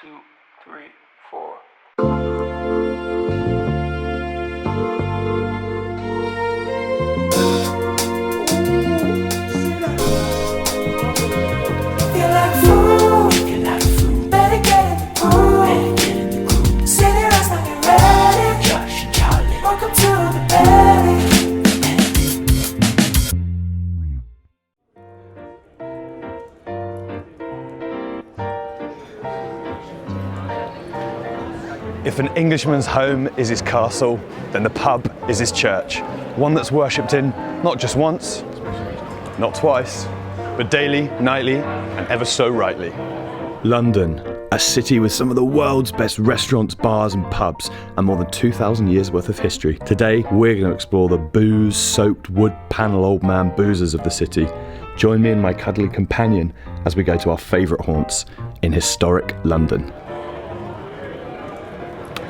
2, 3, 4. If an Englishman's home is his castle, then the pub is his church. One that's worshipped in not just once, not twice, but daily, nightly, and ever so rightly. London, a city with some of the world's best restaurants, bars and pubs, and more than 2,000 years worth of history. Today, we're going to explore the booze-soaked wood panel old man boozers of the city. Join me and my cuddly companion as we go to our favourite haunts in historic London.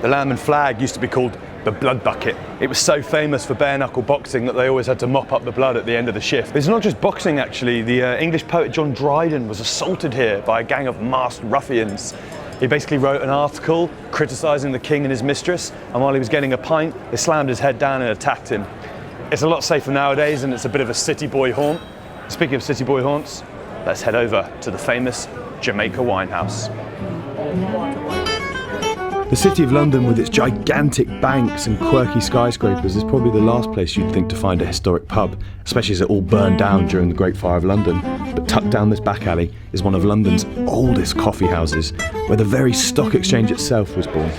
The Lamb and Flag used to be called the Blood Bucket. It was so famous for bare-knuckle boxing that they always had to mop up the blood at the end of the shift. It's not just boxing actually. The English poet John Dryden was assaulted here by a gang of masked ruffians. He basically wrote an article criticising the king and his mistress, and while he was getting a pint, they slammed his head down and attacked him. It's a lot safer nowadays, and it's a bit of a city boy haunt. Speaking of city boy haunts, let's head over to the famous Jamaica wine house. The City of London, with its gigantic banks and quirky skyscrapers, is probably the last place you'd think to find a historic pub, especially as it all burned down during the Great Fire of London. But tucked down this back alley is one of London's oldest coffee houses, where the very stock exchange itself was born.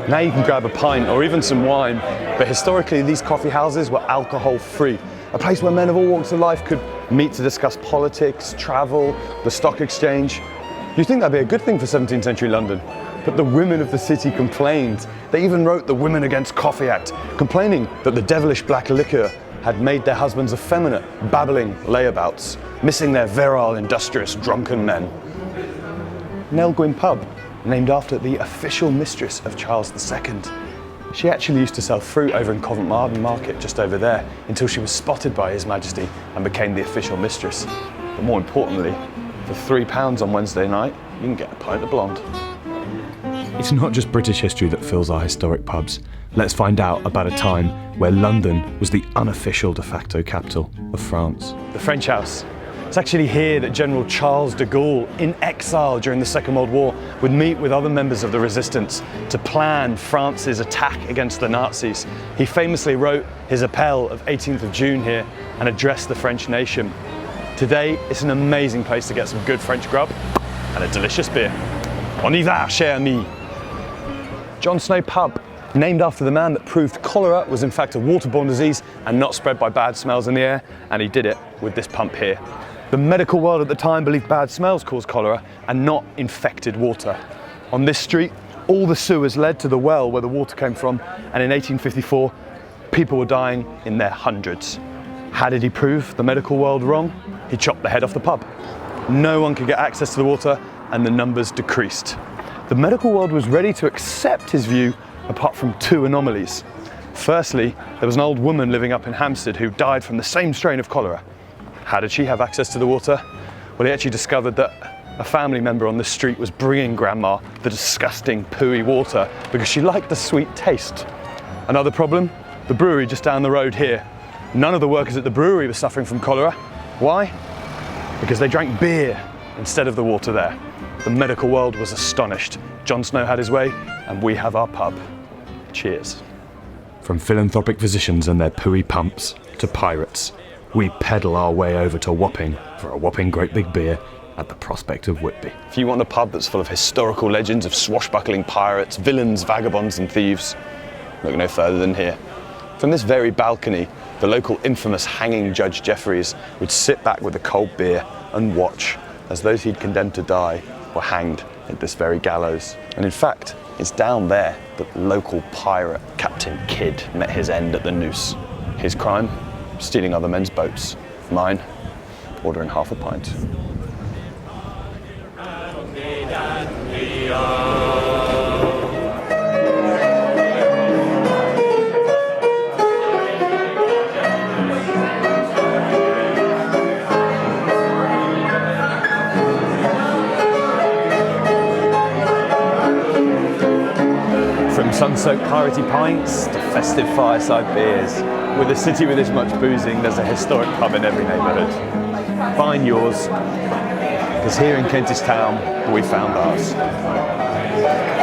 Now you can grab a pint or even some wine, but historically these coffee houses were alcohol-free, a place where men of all walks of life could meet to discuss politics, travel, the stock exchange. You'd think that'd be a good thing for 17th century London. But the women of the city complained. They even wrote the Women Against Coffee Act, complaining that the devilish black liquor had made their husbands effeminate, babbling layabouts, missing their virile, industrious, drunken men. Nell Gwyn Pub, named after the official mistress of Charles II. She actually used to sell fruit over in Covent Garden Market, just over there, until she was spotted by His Majesty and became the official mistress. But more importantly, for £3 on Wednesday night, you can get a pint of blonde. It's not just British history that fills our historic pubs. Let's find out about a time where London was the unofficial de facto capital of France. The French House. It's actually here that General Charles de Gaulle, in exile during the Second World War, would meet with other members of the resistance to plan France's attack against the Nazis. He famously wrote his appel of 18th of June here and addressed the French nation. Today, it's an amazing place to get some good French grub and a delicious beer. On y va, cher ami. Jon Snow Pub, named after the man that proved cholera was in fact a waterborne disease and not spread by bad smells in the air, and he did it with this pump here. The medical world at the time believed bad smells caused cholera and not infected water. On this street, all the sewers led to the well where the water came from, and in 1854, people were dying in their hundreds. How did he prove the medical world wrong? He chopped the head off the pub. No one could get access to the water, and the numbers decreased. The medical world was ready to accept his view, apart from two anomalies. Firstly, there was an old woman living up in Hampstead who died from the same strain of cholera. How did she have access to the water? Well, he actually discovered that a family member on the street was bringing Grandma the disgusting pooey water because she liked the sweet taste. Another problem, the brewery just down the road here. None of the workers at the brewery were suffering from cholera. Why? Because they drank beer instead of the water there. The medical world was astonished. Jon Snow had his way, and we have our pub. Cheers. From philanthropic physicians and their pooey pumps to pirates, we pedal our way over to Wapping for a whopping great big beer at the prospect of Whitby. If you want a pub that's full of historical legends of swashbuckling pirates, villains, vagabonds and thieves, look no further than here. From this very balcony, the local infamous hanging Judge Jeffreys would sit back with a cold beer and watch as those he'd condemned to die were hanged at this very gallows. And in fact, it's down there that local pirate Captain Kidd met his end at the noose. His crime? Stealing other men's boats. Mine? Ordering half a pint. sun-soaked piratey pints to festive fireside beers. With a city with this much boozing, there's a historic pub in every neighbourhood. Find yours, because here in Kentish Town, we found ours.